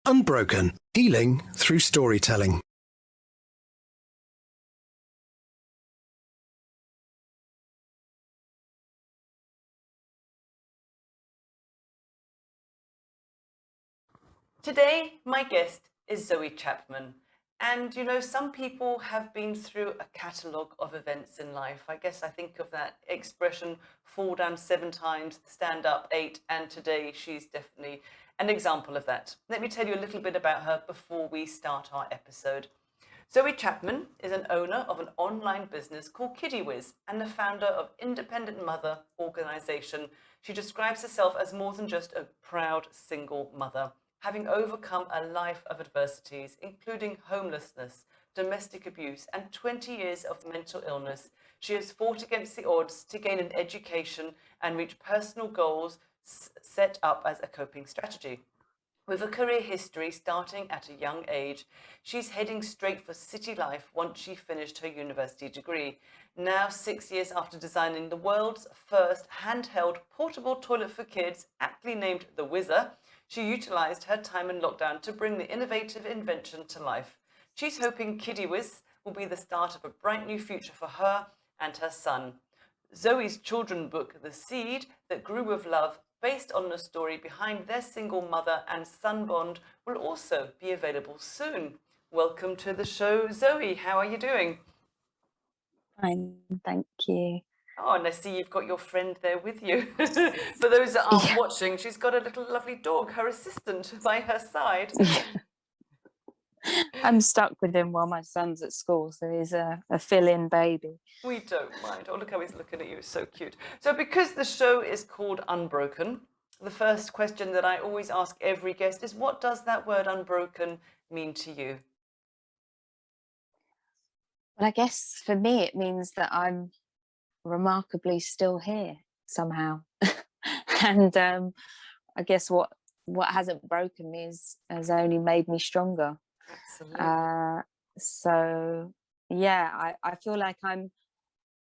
Unbroken, healing through storytelling. Today, my guest is Zoe Chapman. And you know, some people have been through a catalogue of events in life. I guess I think of that expression, fall down 7 times, stand up 8, and today she's definitely an example of that. Let me tell you a little bit about her before we start our episode. Zoe Chapman is an owner of an online business called Kiddiwhizz and the founder of Independent Mother organisation. She describes herself as more than just a proud single mother, having overcome a life of adversities, including homelessness, domestic abuse, and 20 years of mental illness. She has fought against the odds to gain an education and reach personal goals set up as a coping strategy. With a career history starting at a young age, she's heading straight for city life once she finished her university degree. Now, 6 years after designing the world's first handheld portable toilet for kids, aptly named the Whizzer, she utilised her time in lockdown to bring the innovative invention to life. She's hoping Kiddiwhizz will be the start of a bright new future for her and her son. Zoe's children's book, The Seed That Grew with Love, based on the story behind their single mother and son bond, will also be available soon. Welcome to the show, Zoe. How are you doing? Fine, thank you. Oh, and I see you've got your friend there with you. For those that aren't watching, she's got a little lovely dog, her assistant, by her side. I'm stuck with him while my son's at school, so he's a fill-in baby. We don't mind. Oh, look how he's looking at you. It's so cute. So because the show is called Unbroken, the first question that I always ask every guest is, what does that word unbroken mean to you? Well, I guess for me it means that I'm remarkably still here somehow. And I guess what hasn't broken me has only made me stronger. Absolutely. So yeah, I feel like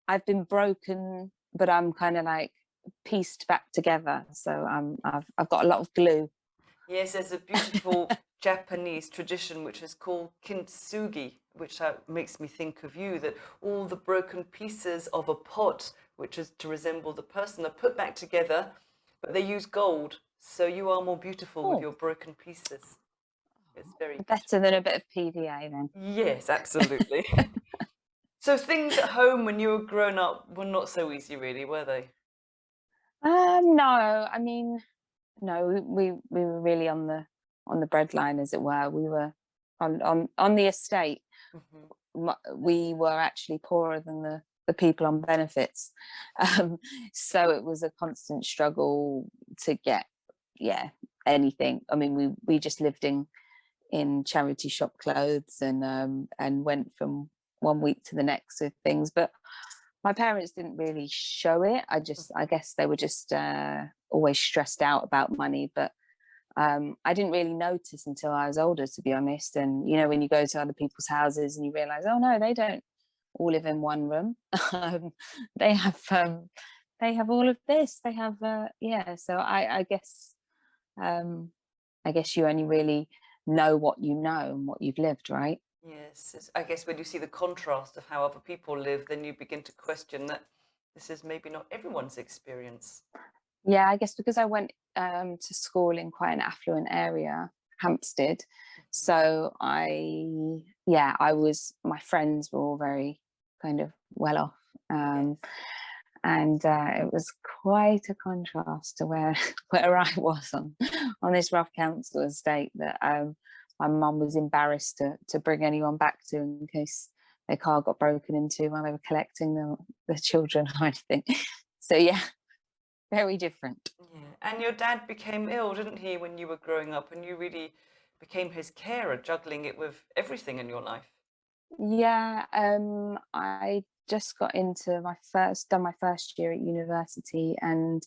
I've been broken, but I'm kind of like pieced back together. So I've got a lot of glue. Yes, there's a beautiful Japanese tradition which is called kintsugi, which makes me think of you, that all the broken pieces of a pot, which is to resemble the person, are put back together, but they use gold. So you are more beautiful with your broken pieces. It's very better than a bit of PVA then. Yes, absolutely. So things at home when you were growing up were not so easy, really, were they? No, I mean, no, we were really on the breadline, as it were. We were on the estate. Mm-hmm. We were actually poorer than the people on benefits, so it was a constant struggle to get anything. I mean, we just lived in charity shop clothes and went from one week to the next with things, but my parents didn't really show it. I guess they were just always stressed out about money, but I didn't really notice until I was older, to be honest. And you know, when you go to other people's houses and you realize, oh no, they don't all live in one room. They have all of this. They have so I guess you only really know what you know and what you've lived, right? Yes, I guess when you see the contrast of how other people live, then you begin to question that this is maybe not everyone's experience. Yeah, I guess because I went to school in quite an affluent area, Hampstead. So my friends were all very kind of well off. And it was quite a contrast to where I was on this rough council estate that my mum was embarrassed to bring anyone back to in case their car got broken into while they were collecting the children or anything. So yeah, very different. Yeah, and your dad became ill, didn't he, when you were growing up, and you really became his carer, juggling it with everything in your life. Yeah, I just got into my first year at university, and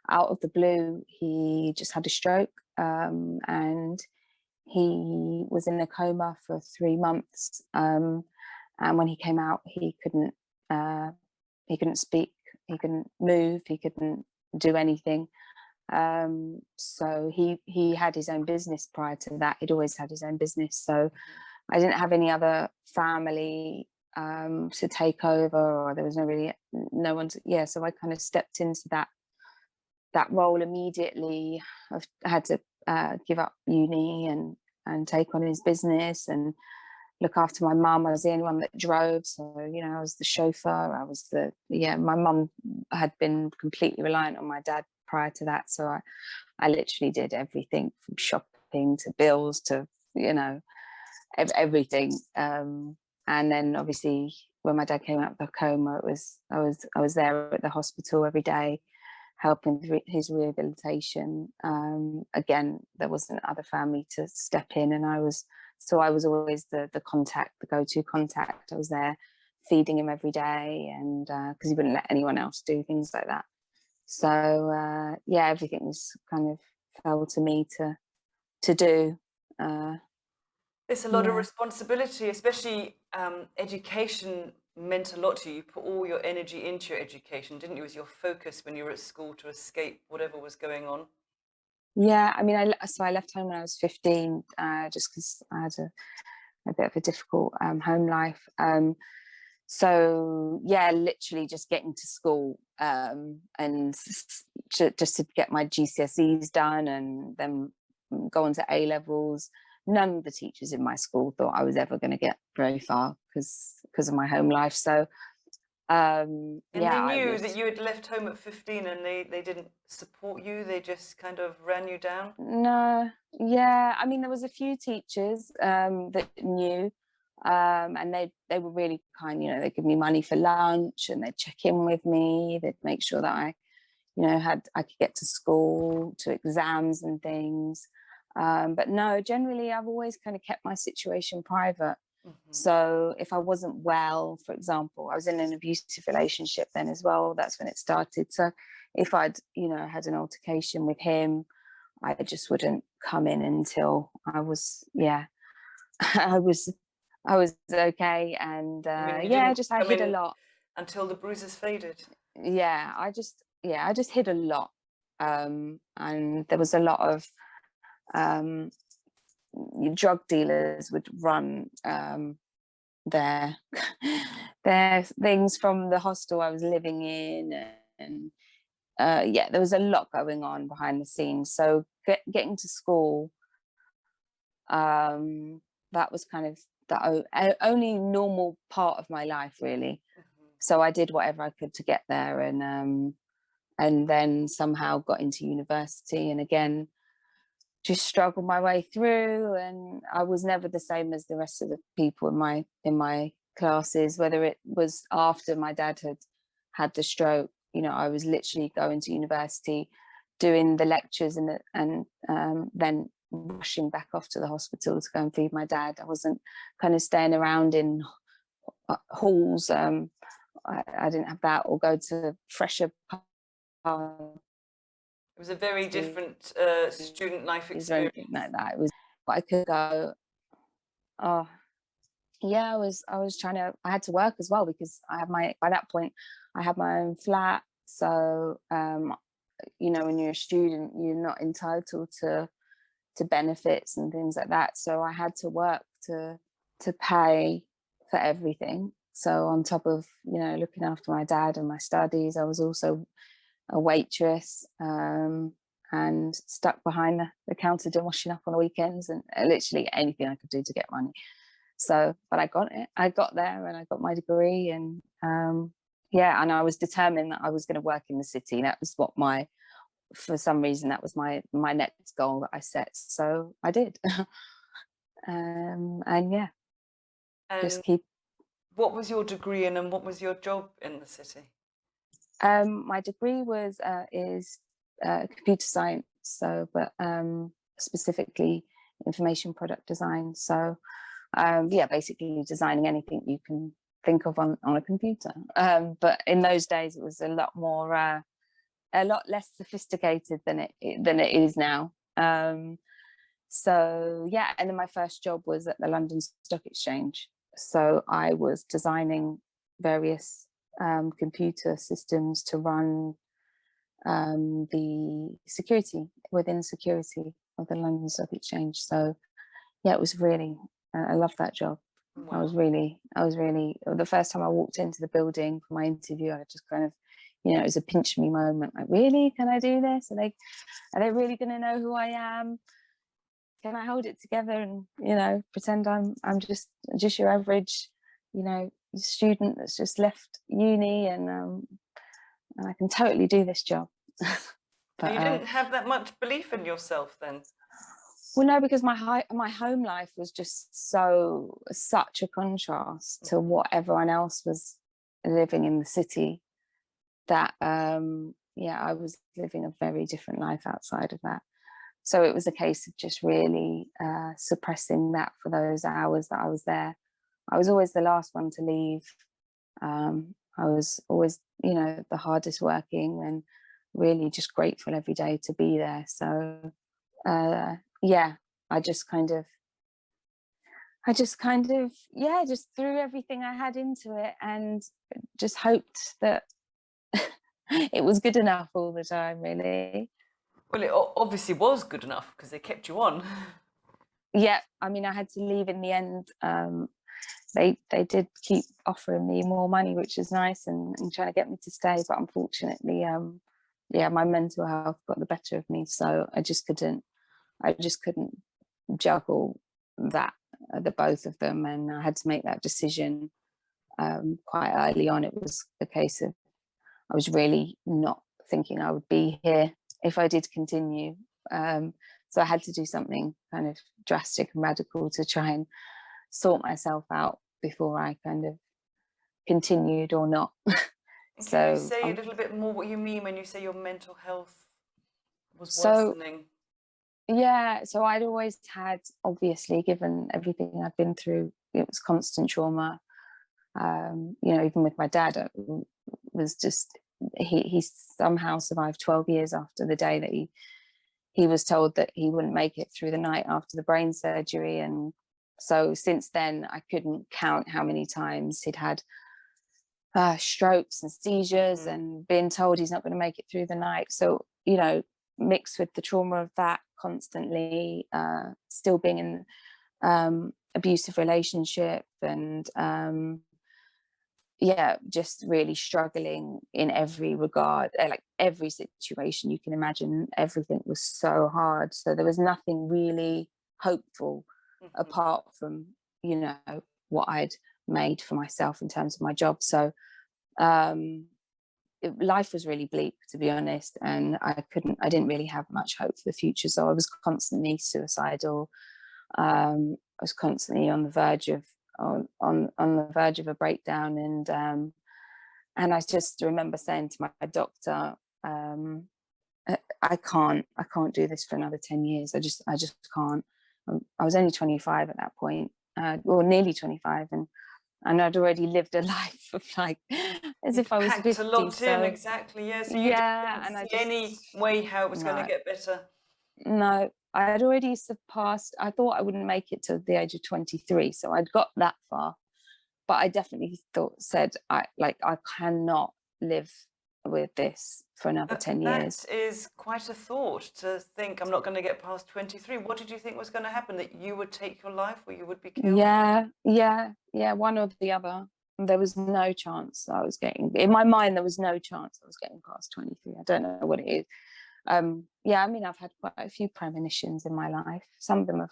out of the blue he just had a stroke, and he was in a coma for 3 months, and when he came out he couldn't speak, he couldn't move, he couldn't do anything, So he had his own business prior to that. He'd always had his own business, so I didn't have any other family to take over, or there was no one to, yeah, so I kind of stepped into that role immediately. I had to give up uni and take on his business and look after my mum. I was the only one that drove, so I was the chauffeur. My mum had been completely reliant on my dad prior to that, so I literally did everything from shopping to bills to everything. And then obviously when my dad came out of the coma, I was there at the hospital every day helping his rehabilitation. Again, there wasn't other family to step in, and I was always the go-to contact. I was there feeding him every day, and because he wouldn't let anyone else do things like that. So everything was kind of fell to me to do. It's a lot of responsibility, especially education meant a lot to you. You put all your energy into your education, didn't you? It was your focus when you were at school to escape whatever was going on. Yeah, I mean, I left home when I was 15, just because I had a bit of a difficult home life. So yeah, literally just getting to school and just to get my GCSEs done and then go on to A levels. None of the teachers in my school thought I was ever going to get very far because of my home life. So and they knew that you had left home at 15 and they didn't support you. They just kind of ran you down. No, yeah. I mean, there was a few teachers that knew, and they were really kind. They'd give me money for lunch and they'd check in with me. They'd make sure that I could get to school, to exams and things. But no, generally I've always kind of kept my situation private. So if I wasn't well, for example, I was in an abusive relationship then as well. That's when it started. So if I'd, had an altercation with him, I just wouldn't come in until I was, I was okay. And I hid a lot until the bruises faded. I just hid a lot. And there was a lot of drug dealers would run their things from the hostel I was living in, and there was a lot going on behind the scenes. So getting to school, that was kind of the only normal part of my life, really. So I did whatever I could to get there, and then somehow got into university, and again just struggled my way through. And I was never the same as the rest of the people in my classes, whether it was after my dad had the stroke. I was literally going to university, doing the lectures and then rushing back off to the hospital to go and feed my dad. I wasn't kind of staying around in halls. I didn't have that, or go to fresher it was a very different student life experience. Like that. It was, but I could go. Oh, yeah. I was trying to. I had to work as well because by that point I had my own flat. So when you're a student, you're not entitled to benefits and things like that. So I had to work to pay for everything. So on top of looking after my dad and my studies, I was also a waitress, and stuck behind the counter doing washing up on the weekends, and literally anything I could do to get money. So, but I got there and I got my degree, and and I was determined that I was going to work in the city. That was what for some reason, that was my next goal that I set. So I did. And just keep. What was your degree in, and what was your job in the city? My degree is computer science, but specifically information product design. So basically designing anything you can think of on a computer. But in those days, it was a lot less sophisticated than it is now. And then my first job was at the London Stock Exchange. So I was designing various computer systems to run the security within security of the London Stock Exchange. So yeah, it was really, I loved that job. Wow. I was really, the first time I walked into the building for my interview, I just kind of, it was a pinch me moment. Like, really, can I do this? Are they really going to know who I am? Can I hold it together and, pretend I'm just your average, student that's just left uni and I can totally do this job. But you didn't have that much belief in yourself then? Well, no, because my home life was just such a contrast to what everyone else was living in the city, that I was living a very different life outside of that. So it was a case of just really suppressing that for those hours that I was there. I was always the last one to leave. I was always, the hardest working, and really just grateful every day to be there. So I just kind of just threw everything I had into it and just hoped that it was good enough all the time, really. Well, it obviously was good enough because they kept you on. Yeah, I mean, I had to leave in the end. They did keep offering me more money, which is nice, and trying to get me to stay. But unfortunately, my mental health got the better of me, so I just couldn't juggle the both of them, and I had to make that decision quite early on. It was a case of I was really not thinking I would be here if I did continue. So I had to do something kind of drastic and radical to try and sort myself out before I kind of continued or not. Can you say a little bit more what you mean when you say your mental health was worsening? Yeah, so I'd always had, obviously, given everything I'd been through, it was constant trauma. Even with my dad, it was just, he somehow survived 12 years after the day that he was told that he wouldn't make it through the night after the brain surgery. And so since then, I couldn't count how many times he'd had strokes and seizures and been told he's not going to make it through the night. So, mixed with the trauma of that constantly, still being in abusive relationship and just really struggling in every regard, like every situation you can imagine. Everything was so hard, so there was nothing really hopeful apart from what I'd made for myself in terms of my job. So life was really bleak, to be honest, and I didn't really have much hope for the future. So I was constantly suicidal. I was constantly on the verge of a breakdown, and I just remember saying to my doctor, I can't do this for another 10 years. I just can't. I was only 25 at that point, or nearly 25, and I'd already lived a life of as if I was 50. A lot in, exactly. Yeah. So you didn't see any way how it was going to get better. No, I had already surpassed. I thought I wouldn't make it to the age of 23, so I'd got that far. But I definitely said I cannot live with this for another 10 years. That is quite a thought, to think I'm not going to get past 23. What did you think was going to happen? That you would take your life, or you would be killed? Yeah, one or the other. There was no chance I was getting, in my mind, there was no chance I was getting past 23. I don't know what it is. I mean, I've had quite a few premonitions in my life. Some of them have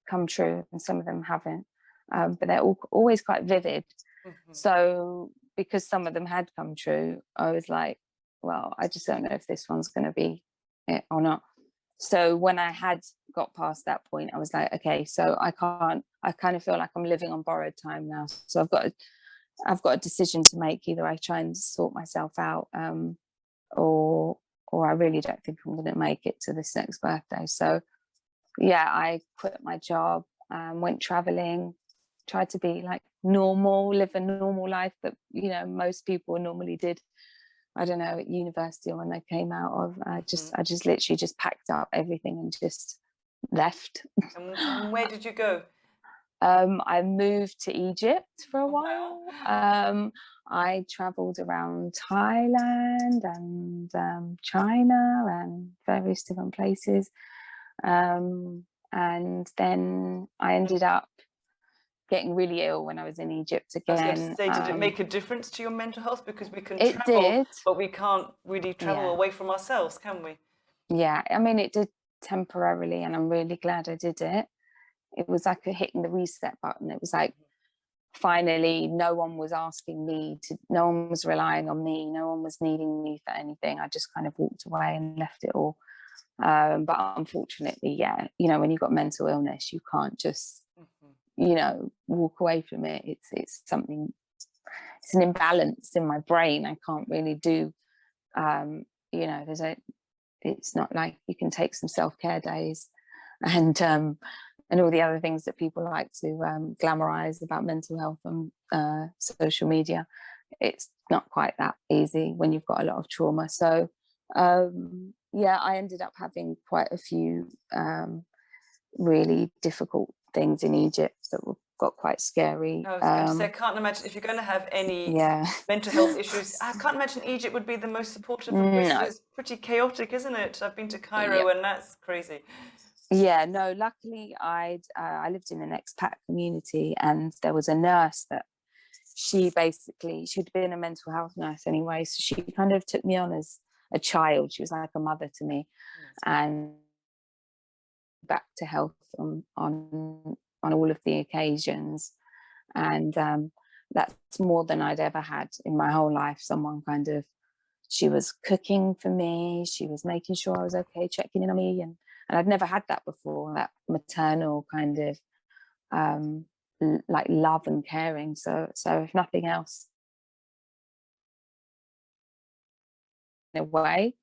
come true and some of them haven't, but they're always quite vivid. So because some of them had come true, I was like, well, I just don't know if this one's going to be it or not. So when I had got past that point, I was like, okay, so I kind of feel like I'm living on borrowed time now. So I've got a decision to make. Either I try and sort myself out, or I really don't think I'm going to make it to this next birthday. So I quit my job, went traveling, tried to be like normal, live a normal life that most people normally did. I don't know, at university or when they came out of. I just literally just packed up everything and just left. And where did you go? I moved to Egypt for a Oh, wow. while. I traveled around Thailand and China and various different places. And then I ended up getting really ill when I was in Egypt I was going to again. say, did it make a difference to your mental health? Because we can It travel, did. but we can't really travel Yeah. away from ourselves, can we? Yeah. I mean, it did temporarily, and I'm really glad I did it. It was like hitting the reset button. It was like, finally, no one was asking me to, no one was relying on me, no one was needing me for anything. I just kind of walked away and left it all. But unfortunately, yeah, when you've got mental illness, you can't just, walk away from it. It's something, it's an imbalance in my brain. I can't really do, it's not like you can take some self-care days and all the other things that people like to glamorize about mental health on social media. It's not quite that easy when you've got a lot of trauma. So I ended up having quite a few really difficult things in Egypt that got quite scary. I was going to say, I can't imagine if you're going to have any mental health issues. I can't imagine Egypt would be the most supportive of places. No. It's pretty chaotic, isn't it? I've been to Cairo and that's crazy. Yeah, no, luckily I lived in an expat community, and there was a nurse that she'd been a mental health nurse anyway. So she kind of took me on as a child. She was like a mother to me, and back to health on all of the occasions. And that's more than I'd ever had in my whole life. Someone she was cooking for me. She was making sure I was okay, checking in on me. And I'd never had that before, that maternal kind of like love and caring. So if nothing else, in a way,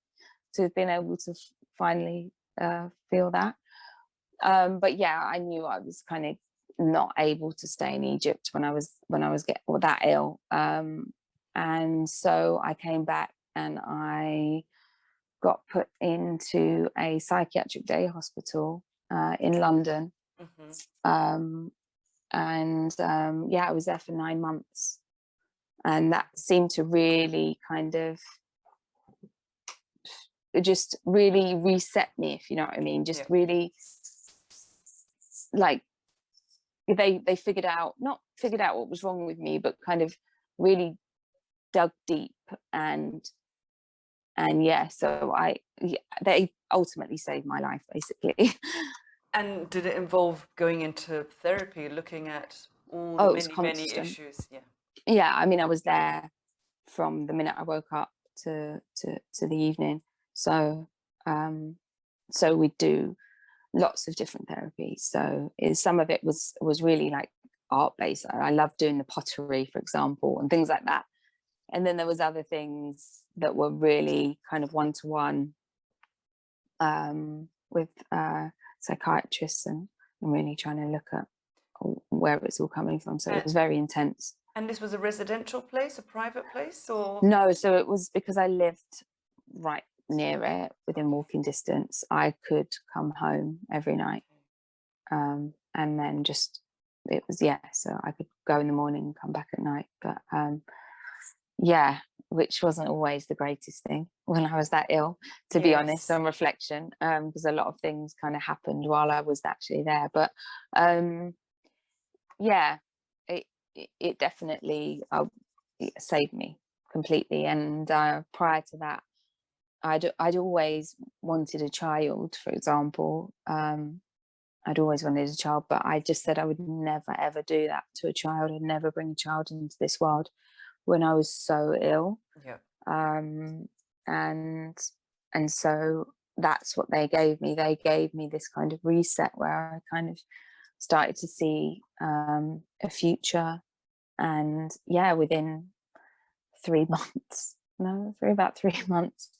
to have been able to finally feel that. But yeah, I knew I was kind of not able to stay in Egypt when I was getting that ill. And so I came back and I got put into a psychiatric day hospital in London. I was there for 9 months, and that seemed to really kind of just really reset me, if you know what I mean. Just really, like, they not figured out what was wrong with me, but kind of really dug deep they ultimately saved my life, basically. And did it involve going into therapy, looking at all the many issues? Yeah, I mean, I was there from the minute I woke up to the evening. So we do lots of different therapies. So some of it was really like art based. I love doing the pottery, for example, and things like that. And then there was other things that were really kind of one-to-one with psychiatrists and really trying to look at where it's all coming from. So it was very intense. And this was a residential place, a private place, or? No, so it was because I lived right near it, within walking distance. I could come home every night. And then so I could go in the morning and come back at night. But which wasn't always the greatest thing when I was that ill, to be honest, on reflection, because a lot of things kind of happened while I was actually there. But it definitely saved me completely. And prior to that, I'd always wanted a child, for example. I'd always wanted a child, but I just said I would never, ever do that to a child. I'd never bring a child into this world when I was so ill. And so that's what they gave me. They gave me this kind of reset where I kind of started to see a future. And within 3 months, for about 3 months,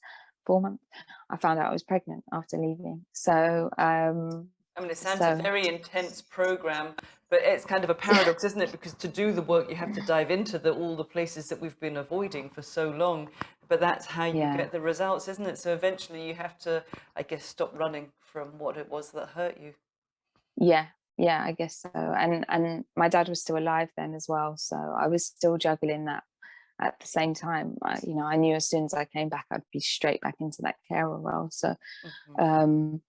4 months, I found out I was pregnant after leaving. So I mean, it sounds a very intense program, but it's kind of a paradox, isn't it? Because to do the work, you have to dive into all the places that we've been avoiding for so long. But that's how you get the results, isn't it? So eventually you have to, I guess, stop running from what it was that hurt you. Yeah, yeah, I guess so. And my dad was still alive then as well, so I was still juggling that at the same time. I knew as soon as I came back, I'd be straight back into that carer role. So, Mhm.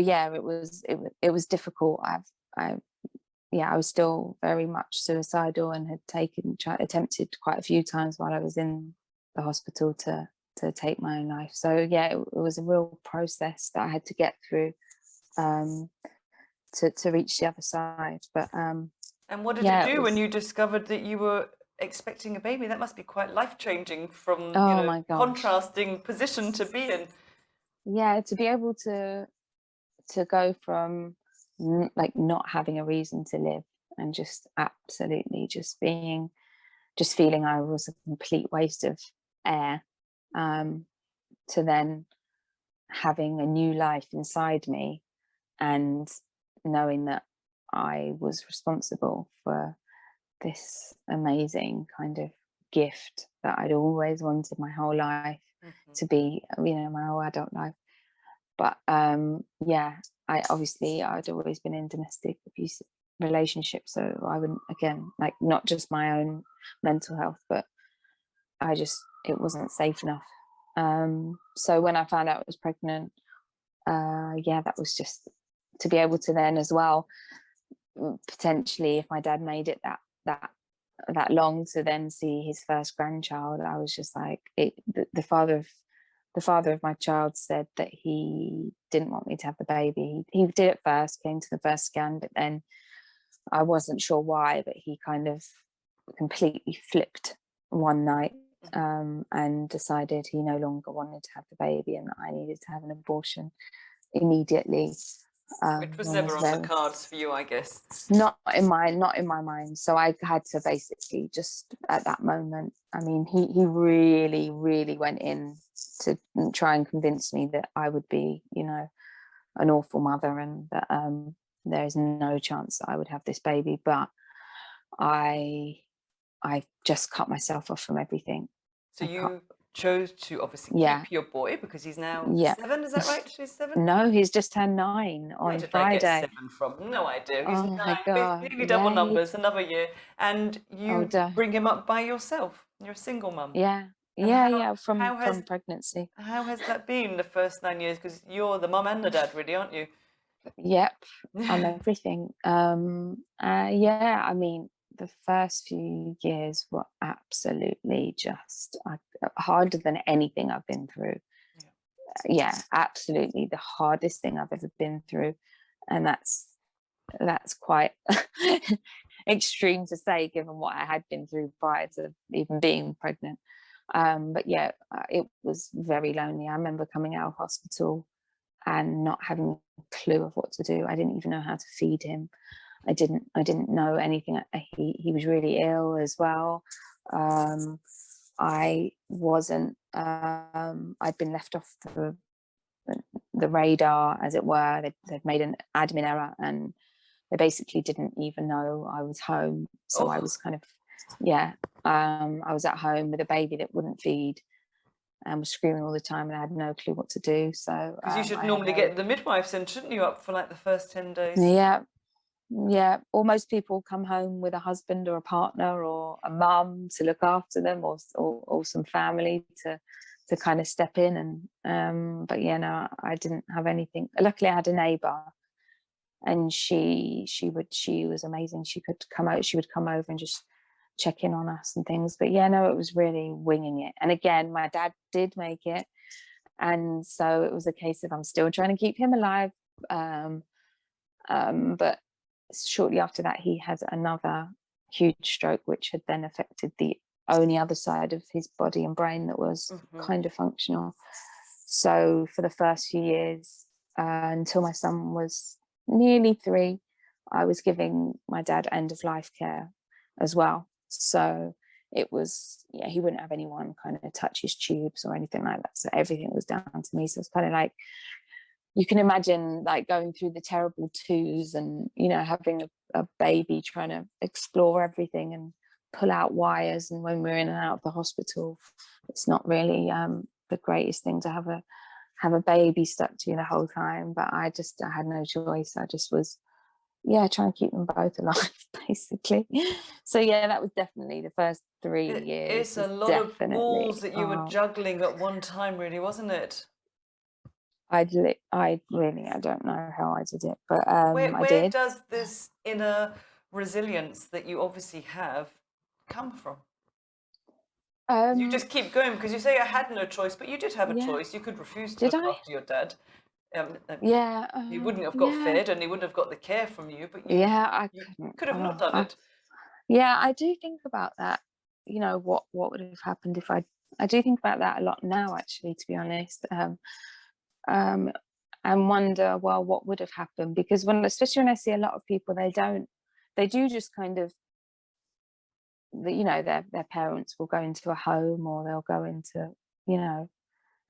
yeah, it was difficult. I was still very much suicidal and had attempted quite a few times while I was in the hospital to take my own life. So yeah, it was a real process that I had to get through um, to reach the other side. But And what did it yeah, it do when was. you discovered that you were expecting a baby? That must be quite life-changing from, Oh my gosh, contrasting position to be in. yeah, to be able to go from like not having a reason to live and just absolutely just feeling I was a complete waste of air, um, to then having a new life inside me and knowing that I was responsible for this amazing kind of gift that I'd always wanted my whole life Mhm. to be, my whole adult life. But yeah, I'd always been in domestic abuse relationships, so I wouldn't, again, like, not just my own mental health, but it wasn't safe enough. So when I found out I was pregnant, yeah, that was just to be able to then as well, potentially, if my dad made it that long, to then see his first grandchild. I was just like, the father of my child said that he didn't want me to have the baby. He did at first, came to the first scan, but then I wasn't sure why, but he kind of completely flipped one night, and decided he no longer wanted to have the baby and that I needed to have an abortion immediately. Which was And never was on the very cards for you, I guess. not in my mind. So I had to basically just at that moment. I mean, he really, really went in to try and convince me that I would be, an awful mother, and that there is no chance that I would have this baby. But I just cut myself off from everything. So I cut. you chose to obviously Yeah, keep your boy because he's now yeah. 7, is that right? He's 7? No, he's just turned 9 Where on did I get Friday. 7 from? No idea. He's 9, Oh my god. nearly double Yeah, numbers, another year. And you older. bring him up by yourself. You're a single mum. Yeah, And yeah, yeah. From how has from pregnancy. how has that been the first 9 years? Because you're the mum and the dad, really, aren't you? Yep, I'm everything. Yeah, I mean, the first few years were absolutely just harder than anything I've been through. Yeah. Yeah, absolutely the hardest thing I've ever been through, and that's quite extreme to say given what I had been through prior to even being pregnant. But yeah, it was very lonely. I remember coming out of hospital and not having a clue of what to do. I didn't even know how to feed him. I didn't know anything. He was really ill as well. I wasn't. I'd been left off the radar, as it were. They'd made an admin error, and they basically didn't even know I was home. So I Oh, was kind of, yeah. I was at home with a baby that wouldn't feed and was screaming all the time, and I had no clue what to do. So because you should I had normally no. get the midwives in, shouldn't you, up for like the first 10 days? Yeah, yeah. Or most people come home with a husband or a partner or a mum to look after them, or some family to kind of step in. And but yeah, no, I didn't have anything. Luckily, I had a neighbour, and she was amazing. She would come over and just check in on us and things. But yeah, no, it was really winging it. And again, my dad did make it, and so it was a case of I'm still trying to keep him alive. But shortly after that, he had another huge stroke, which had then affected the only other side of his body and brain that was Hmm. kind of functional. So for the first few years, until my son was nearly 3, I was giving my dad end of life care as well. So it was, yeah, he wouldn't have anyone kind of touch his tubes or anything like that. So everything was down to me. So it's kind of like, you can imagine like going through the terrible twos and, having a baby trying to explore everything and pull out wires. And when we're in and out of the hospital, it's not really the greatest thing to have a baby stuck to you the whole time. But I had no choice. I just was try and keep them both alive, basically. So yeah, that was definitely the first 3 years. It's a lot of balls that you were juggling at one time, really, wasn't it? I don't know how I did it, but Where I did. does this inner resilience that you obviously have come from? You just keep going, because you say I had no choice, but you did have a choice. You could refuse to look after your dad. He wouldn't have got fed, and he wouldn't have got the care from you, but you could have not done it. Yeah, I do think about that. You know, what would have happened if I do think about that a lot now, actually, to be honest. And wonder, well, what would have happened? Because especially when I see a lot of people, they do just kind of, you know, their parents will go into a home, or they'll go into, you know,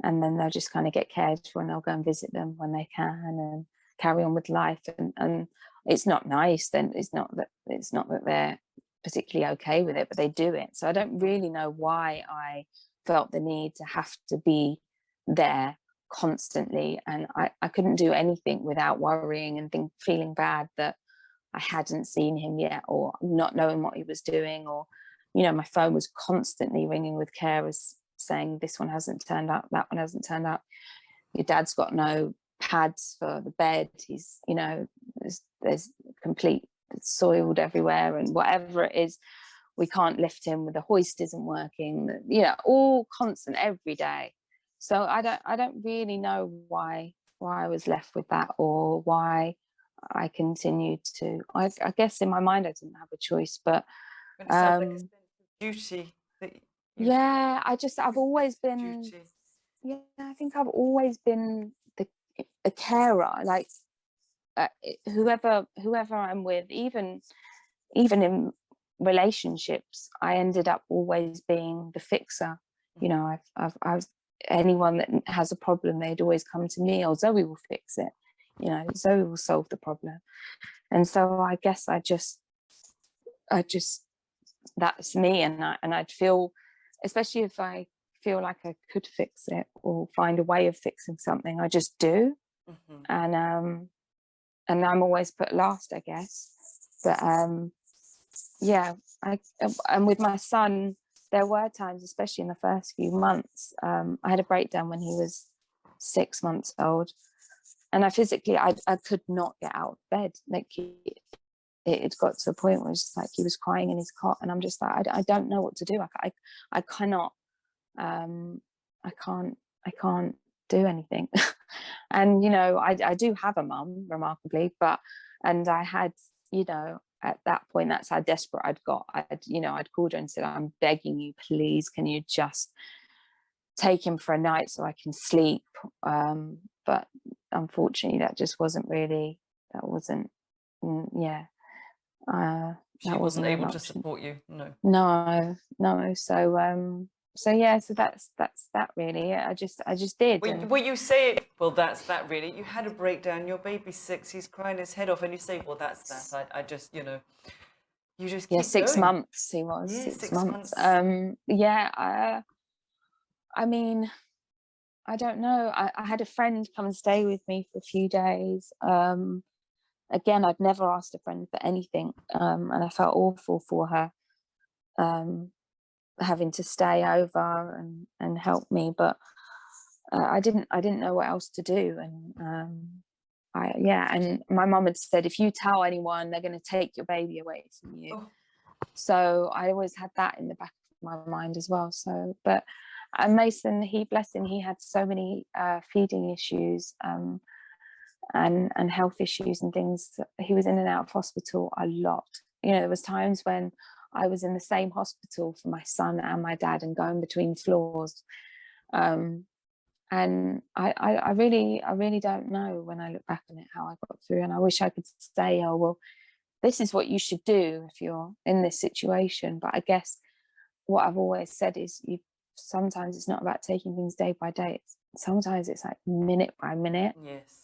and then they'll just kind of get cared for, and they'll go and visit them when they can and carry on with life. And it's not nice. Then it's not that they're particularly okay with it, but they do it. So I don't really know why I felt the need to have to be there constantly, and I couldn't do anything without worrying and feeling bad that I hadn't seen him yet, or not knowing what he was doing, or, you know, my phone was constantly ringing with carers saying, this one hasn't turned up, that one hasn't turned up, your dad's got no pads for the bed, he's, you know, there's complete soiled everywhere, and whatever it is, we can't lift him, the hoist isn't working, you know, all constant every day. So I don't really know why I was left with that, or why I continued to. I guess in my mind I didn't have a choice, but it sounds like a sense of duty that I've always been duty. Yeah, I think I've always been a carer, like whoever I'm with, even in relationships, I ended up always being the fixer. You know, I've anyone that has a problem, they'd always come to me, or Zoe will fix it, you know, Zoe will solve the problem. And so I guess I just that's me, and I'd feel, especially if I feel like I could fix it or find a way of fixing something, I just do. And I'm always put last, I guess. But and with my son, there were times, especially in the first few months, I had a breakdown when he was 6 months old, and I could not get out of bed. Like it got to a point where it was just like he was crying in his cot, and I'm just like, I don't know what to do. I cannot, I can't do anything. And, you know, I do have a mum, remarkably, and I had, you know, at that point, that's how desperate I'd got. I'd called her and said, I'm begging you, please, can you just take him for a night so I can sleep? But unfortunately, that just wasn't really, that wasn't, she wasn't able to support you. No. So that's that really. I just did. Well, you say, well, that's that really. You had a breakdown. Your baby's 6. He's crying his head off, and you say, well, that's that. I just, you know, you just keep 6 going. months. He was 6 months. I mean, I don't know. I had a friend come and stay with me for a few days. Again, I'd never asked a friend for anything, and I felt awful for her. Having to stay over and help me, but I didn't know what else to do. And and my mum had said, if you tell anyone, they're going to take your baby away from you. So I always had that in the back of my mind as well. So, but Mason, bless him, he had so many feeding issues and health issues and things. He was in and out of hospital a lot. You know, there was times when I was in the same hospital for my son and my dad, and going between floors. And I really don't know, when I look back on it, how I got through. And I wish I could say, oh, well, this is what you should do if you're in this situation. But I guess what I've always said is, sometimes it's not about taking things day by day. Sometimes it's like minute by minute. Yes.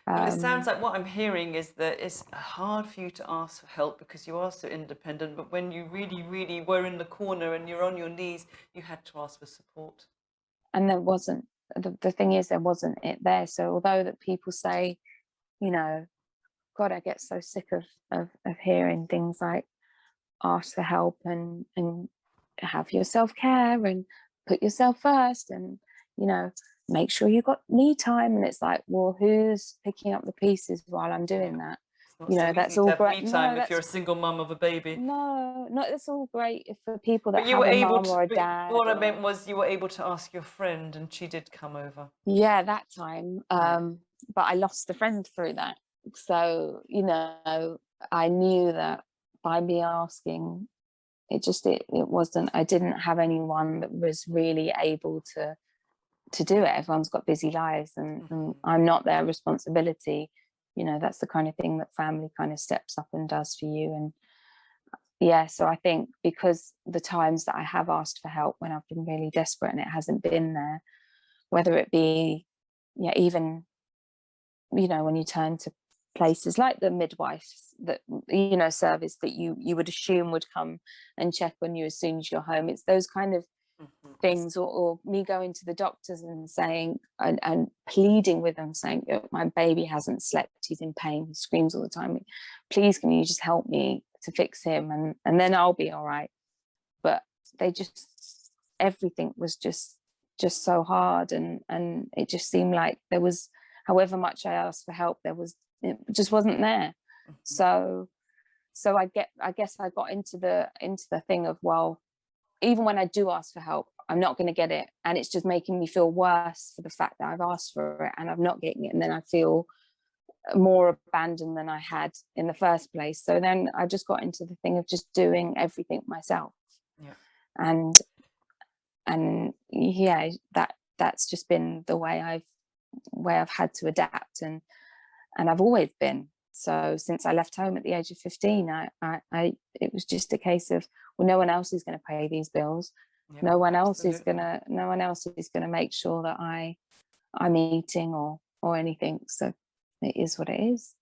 Well, it sounds like what I'm hearing is that it's hard for you to ask for help because you are so independent, but when you really, really were in the corner and you're on your knees, you had to ask for support. And there wasn't. The thing is, there wasn't it there. So although that people say, you know, God, I get so sick of hearing things like ask for help and have your self-care and put yourself first, and make sure you got me time. And it's like, well, who's picking up the pieces while I'm doing that? It's not so That's easy to all have great. me time No, if you're a single mum of a baby. no, that's all great if for people that But you have were a able mum to. or a But dad. what I meant was, you were able to ask your friend, and she did come over. Yeah, that time. But I lost a friend through that. So, I knew that by me asking, it wasn't, I didn't have anyone that was really able to do it. Everyone's got busy lives, and I'm not their responsibility. That's the kind of thing that family kind of steps up and does for you. And yeah, so I think because the times that I have asked for help when I've been really desperate and it hasn't been there, whether it be, even, when you turn to places like the midwives that, service that you would assume would come and check on you as soon as you're home. It's those kind of things, or me going to the doctors and saying, and pleading with them, saying, my baby hasn't slept, he's in pain, he screams all the time, please can you just help me to fix him, and then I'll be all right. But they just, everything was just so hard, and it just seemed like there was, however much I asked for help, it just wasn't there. So I guess I got into the thing of, well, even when I do ask for help, I'm not going to get it, and it's just making me feel worse for the fact that I've asked for it and I'm not getting it, and then I feel more abandoned than I had in the first place. So then I just got into the thing of just doing everything myself. And yeah, that's just been the way I've had to adapt, and I've always been. So since I left home at the age of 15, it was just a case of, well, no one else is going to pay these bills. No one else is going to make sure that I'm eating or anything. So it is what it is.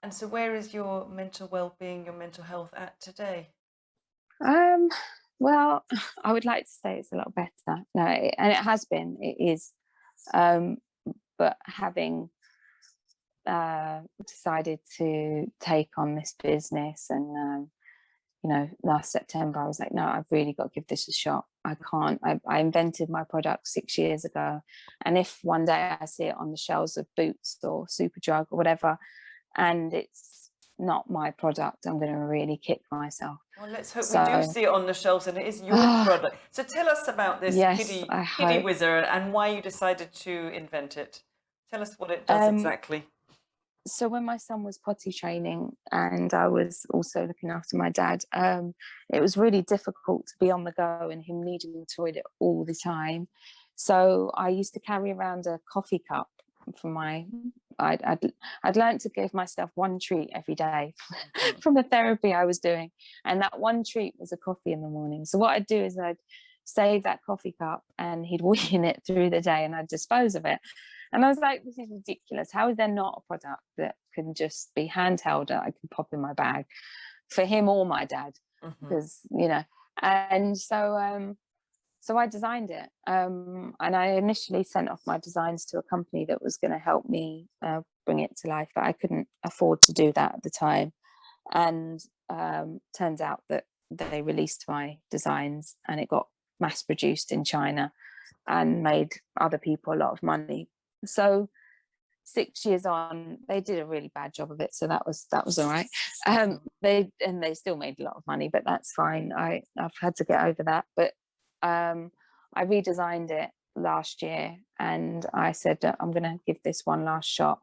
And so where is your mental well-being, your mental health at today? Well, I would like to say it's a lot better. No, and it has been, it is. But having decided to take on this business, and last September I was like, no, I've really got to give this a shot. I can't. I invented my product 6 years ago, and if one day I see it on the shelves of Boots or Superdrug or whatever, and it's not my product, I'm going to really kick myself. Well, let's hope we do see it on the shelves and it is your product. So tell us about this Kiddiwhizz and why you decided to invent it. Tell us what it does exactly. So when my son was potty training and I was also looking after my dad, it was really difficult to be on the go and him needing the toilet all the time. So I used to carry around a coffee cup for I'd learned to give myself one treat every day from the therapy I was doing, and that one treat was a coffee in the morning. So what I'd do is I'd save that coffee cup and he'd wee in it through the day and I'd dispose of it. And I was like, this is ridiculous. How is there not a product that can just be handheld that I can pop in my bag for him or my dad? Because and so I designed it, and I initially sent off my designs to a company that was going to help me bring it to life, but I couldn't afford to do that at the time. And turns out that they released my designs and it got mass produced in China and made other people a lot of money. So 6 years on, they did a really bad job of it, so that was all right. They still made a lot of money, but that's fine. I've had to get over that. But I redesigned it last year and I said that I'm going to give this one last shot.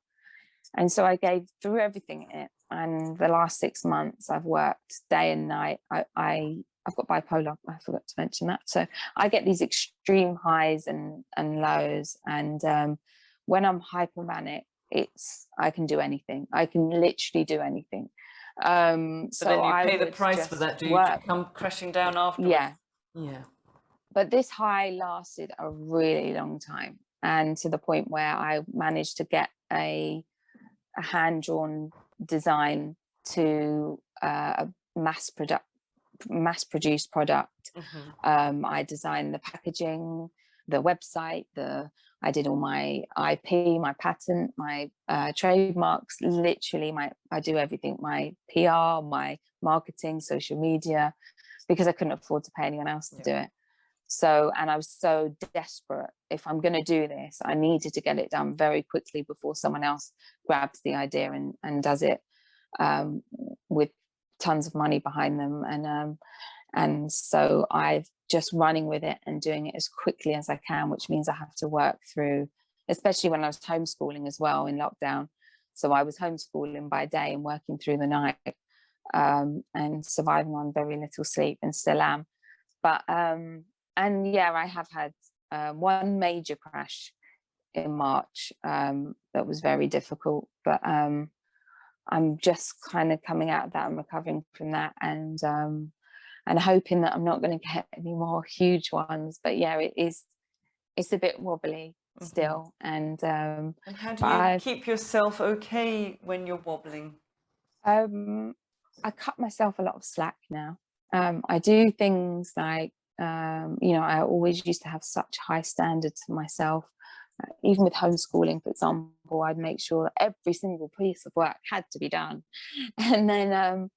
And so I threw everything in it. And the last 6 months I've worked day and night. I've got bipolar, I forgot to mention that. So I get these extreme highs and lows. And when I'm hypomanic, I can do anything. I can literally do anything. So then you pay the price for that, do you? To come crashing down afterwards? Yeah. But this high lasted a really long time, and to the point where I managed to get a hand-drawn design to a mass-produced product. I designed the packaging, the website, I did all my IP, my patent, my trademarks, literally I do everything, my PR, my marketing, social media, because I couldn't afford to pay anyone else to do it. So, and I was so desperate. If I'm going to do this, I needed to get it done very quickly before someone else grabs the idea and does it with tons of money behind them. And so I've just running with it and doing it as quickly as I can, which means I have to work through, especially when I was homeschooling as well in lockdown. So I was homeschooling by day and working through the night, and surviving on very little sleep, and still am. But and yeah, I have had one major crash in March that was very difficult, but I'm just kind of coming out of that and recovering from that, and hoping that I'm not going to get any more huge ones. But yeah, it's a bit wobbly still. And how do you keep yourself okay when you're wobbling? I cut myself a lot of slack now. I do things like, I always used to have such high standards for myself. Even with homeschooling, for example, I'd make sure that every single piece of work had to be done. And then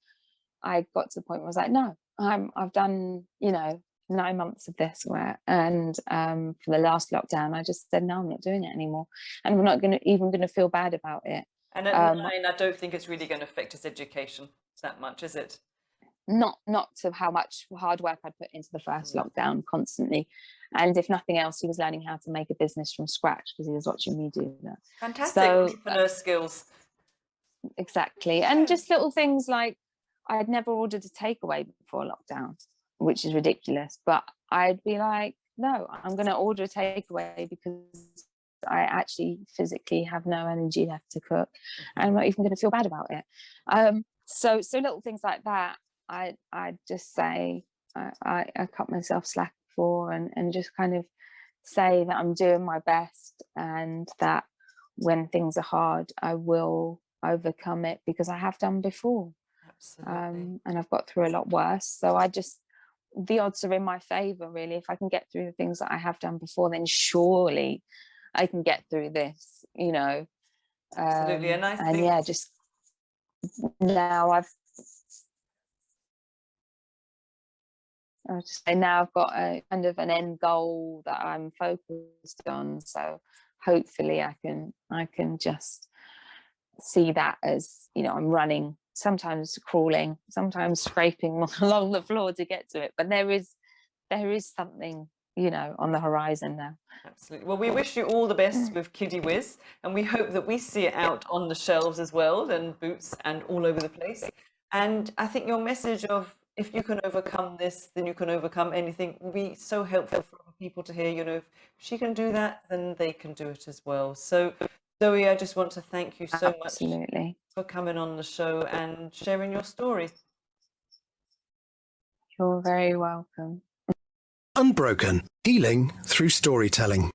I got to the point where I was like, no, I've done, 9 months of this work. And for the last lockdown, I just said, no, I'm not doing it anymore. And I'm not even going to feel bad about it. And at 9, I don't think it's really going to affect his education that much, is it? Not to how much hard work I'd put into the first lockdown constantly. And if nothing else, he was learning how to make a business from scratch because he was watching me do that. Fantastic entrepreneur skills. Exactly. And just little things like, I'd never ordered a takeaway before lockdown, which is ridiculous. But I'd be like, no, I'm going to order a takeaway because I actually physically have no energy left to cook. And I'm not even going to feel bad about it. So little things like that, I just say I cut myself slack for, and just kind of say that I'm doing my best, and that when things are hard, I will overcome it because I have done before. Absolutely. And I've got through a lot worse. So the odds are in my favor, really. If I can get through the things that I have done before, then surely I can get through this, Absolutely. And I think, yeah, just now I've got a kind of an end goal that I'm focused on. So hopefully I can just see that as, I'm running, sometimes crawling, sometimes scraping along the floor to get to it. But there is something, on the horizon now. Absolutely. Well, we wish you all the best with Kiddiwhizz, and we hope that we see it out on the shelves as well, and Boots and all over the place. And I think your message of, if you can overcome this, then you can overcome anything, will be so helpful for people to hear, if she can do that, then they can do it as well. So Zoe, I just want to thank you so much for coming on the show and sharing your story. You're very welcome. Unbroken, healing through storytelling.